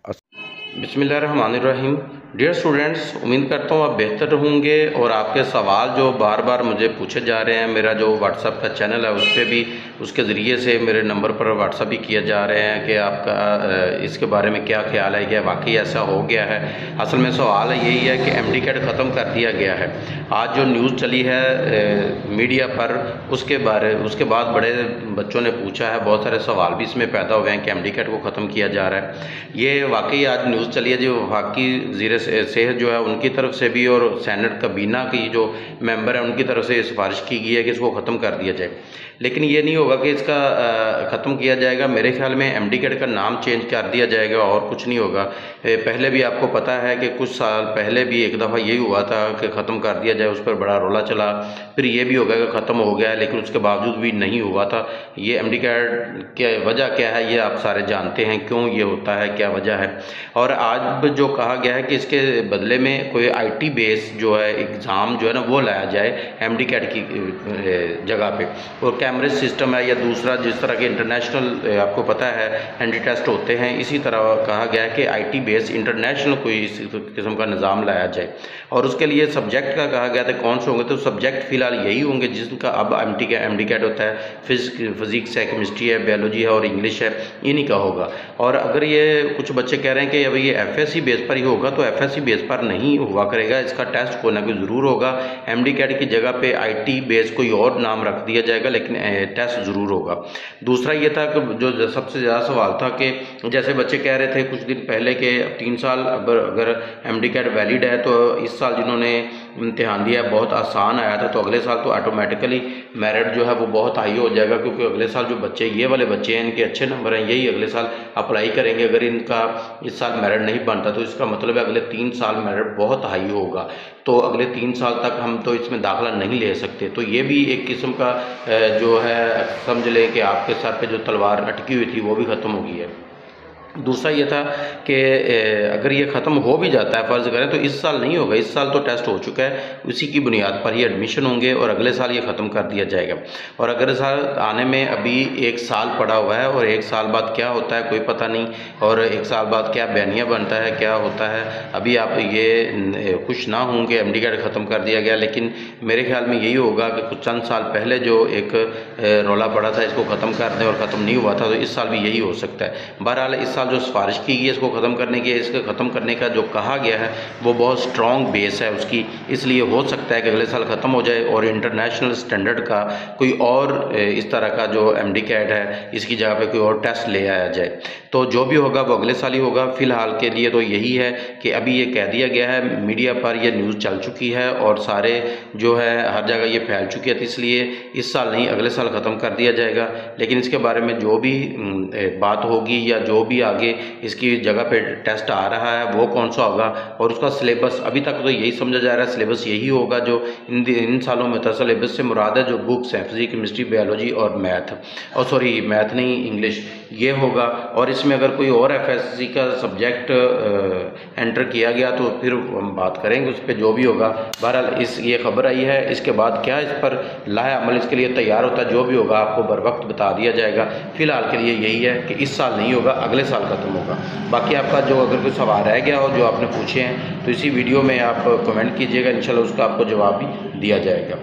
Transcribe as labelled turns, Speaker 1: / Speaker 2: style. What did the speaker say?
Speaker 1: बिस्मिल्लाहिर्रहमानिर्रहीम। Dear students, उम्मीद करता हूँ आप बेहतर होंगे और आपके सवाल जो बार बार मुझे पूछे जा रहे हैं, मेरा जो व्हाट्सअप का चैनल है उस पर भी उसके ज़रिए से मेरे नंबर पर व्हाट्सअप भी किया जा रहे हैं कि आपका इसके बारे में क्या ख्याल है, क्या वाकई ऐसा हो गया है। असल में सवाल यही है कि एमडी कैट ख़त्म कर दिया गया है। आज जो न्यूज़ चली है मीडिया पर उसके बाद बड़े बच्चों ने पूछा है, बहुत सारे सवाल भी इसमें पैदा हुए हैं कि एमडी कैट को ख़त्म किया जा रहा है। ये वाकई आज न्यूज़ चली है जो वफाकी वज़ीर सेहत जो है उनकी तरफ से भी और सेनेट काबीना की जो मेंबर है उनकी तरफ से सिफारिश की गई है कि इसको ख़त्म कर दिया जाए। लेकिन ये नहीं होगा कि इसका ख़त्म किया जाएगा। मेरे ख्याल में एमडी कैट का नाम चेंज कर दिया जाएगा और कुछ नहीं होगा। पहले भी आपको पता है कि कुछ साल पहले भी एक दफ़ा यही हुआ था कि ख़त्म कर दिया जाए, उस पर बड़ा रोला चला। फिर ये भी हो गया कि ख़त्म हो गया है, लेकिन उसके बावजूद भी नहीं हुआ था। ये एमडी कैट की वजह क्या है ये आप सारे जानते हैं, क्यों ये होता है, क्या वजह है। और आज जो कहा गया है कि इसके बदले में कोई आईटी बेस जो है एग्ज़ाम जो है ना वो लाया जाए एमडी कैट की जगह पे, और कैमरे सिस्टम है या दूसरा जिस तरह के इंटरनेशनल आपको पता है एंट्री टेस्ट होते हैं, इसी तरह कहा गया है कि आईटी बेस इंटरनेशनल कोई इस किस्म का निज़ाम लाया जाए। और उसके लिए सब्जेक्ट का कहा गया था कौन से होंगे, तो सब्जेक्ट फ़िलहाल यही होंगे जिसका अब एमडी कैट होता है। फिज़िक्स है, केमिस्ट्री है, बायोलॉजी है और इंग्लिश है, इन्हीं का होगा। और अगर ये कुछ बच्चे कह रहे हैं कि अभी ये एफएससी बेस पर ही होगा, तो एफएससी बेस पर नहीं हुआ करेगा। इसका टेस्ट कोई ना कोई ज़रूर होगा। एमडी कैट की जगह पे आईटी बेस कोई और नाम रख दिया जाएगा, लेकिन टेस्ट ज़रूर होगा। दूसरा ये था कि जो सबसे ज़्यादा सवाल था कि जैसे बच्चे कह रहे थे कुछ दिन पहले कि 3 साल अगर एमडी कैट वैलिड है तो इस साल जिन्होंने इम्तिहान दिया बहुत आसान आया था, तो अगले साल तो ऑटोमेटिकली मेरिट जो है वो बहुत हाई हो जाएगा, क्योंकि अगले साल जो बच्चे ये वाले बच्चे हैं इनके अच्छे नंबर हैं, यही अगले साल अप्लाई करेंगे। अगर इनका इस साल मेरिट नहीं बनता तो इसका मतलब है अगले 3 साल मेरिट बहुत हाई होगा, तो अगले 3 साल तक हम तो इसमें दाखिला नहीं ले सकते। तो ये भी एक किस्म का जो है समझ लें कि आपके सर पे जो तलवार अटकी हुई थी वो भी ख़त्म हो गई है। दूसरा ये था कि अगर ये ख़त्म हो भी जाता है, फ़र्ज़ करें, तो इस साल नहीं होगा। इस साल तो टेस्ट हो चुका है, उसी की बुनियाद पर ही एडमिशन होंगे और अगले साल ये ख़त्म कर दिया जाएगा। और अगले साल आने में अभी 1 साल पड़ा हुआ है और 1 साल बाद क्या होता है कोई पता नहीं, और 1 साल बाद क्या बैनिया बनता है, क्या होता है। अभी आप ये खुश ना हों कि एमडी कैट ख़त्म कर दिया गया, लेकिन मेरे ख्याल में यही होगा कि कुछ चंद साल पहले जो एक रौला पड़ा था इसको ख़त्म कर दें और ख़त्म नहीं हुआ था, तो इस साल भी यही हो सकता है। बहरहाल इस साल जो सिफारिश की गई है इसको ख़त्म करने की, इसको ख़त्म करने का जो कहा गया है वो बहुत स्ट्रॉन्ग बेस है उसकी, इसलिए हो सकता है कि अगले साल ख़त्म हो जाए और इंटरनेशनल स्टैंडर्ड का कोई और इस तरह का जो एमडी कैट है इसकी जगह पे कोई और टेस्ट ले आया जाए। तो जो भी होगा वो अगले साल ही होगा। फ़िलहाल के लिए तो यही है कि अभी ये कह दिया गया है, मीडिया पर यह न्यूज़ चल चुकी है और सारे जो है हर जगह ये फैल चुकी है, तो इसलिए इस साल नहीं अगले साल ख़त्म कर दिया जाएगा। लेकिन इसके बारे में जो भी बात होगी या जो भी आगे इसकी जगह पे टेस्ट आ रहा है वो कौन सा होगा और उसका सिलेबस, अभी तक तो यही समझा जा रहा है सिलेबस यही होगा जो इन सालों में था। सिलेबस से मुराद है जो बुक्स हैं फिजिक्स, केमिस्ट्री, बायोलॉजी और मैथ, और सॉरी मैथ नहीं इंग्लिश, ये होगा। और इसमें अगर कोई और एफएससी का सब्जेक्ट एंटर किया गया तो फिर हम बात करेंगे उस पर, जो भी होगा। बहरहाल ये खबर आई है, इसके बाद क्या इस पर लाहे अमल इसके लिए तैयार होता है, जो भी होगा आपको बर वक्त बता दिया जाएगा। फ़िलहाल के लिए यही है कि इस साल नहीं होगा, अगले साल ख़त्म होगा। बाकी आपका जो अगर कोई सवाल रह गया हो जो आपने पूछे हैं तो इसी वीडियो में आप कमेंट कीजिएगा, इंशाल्लाह उसका आपको जवाब भी दिया जाएगा।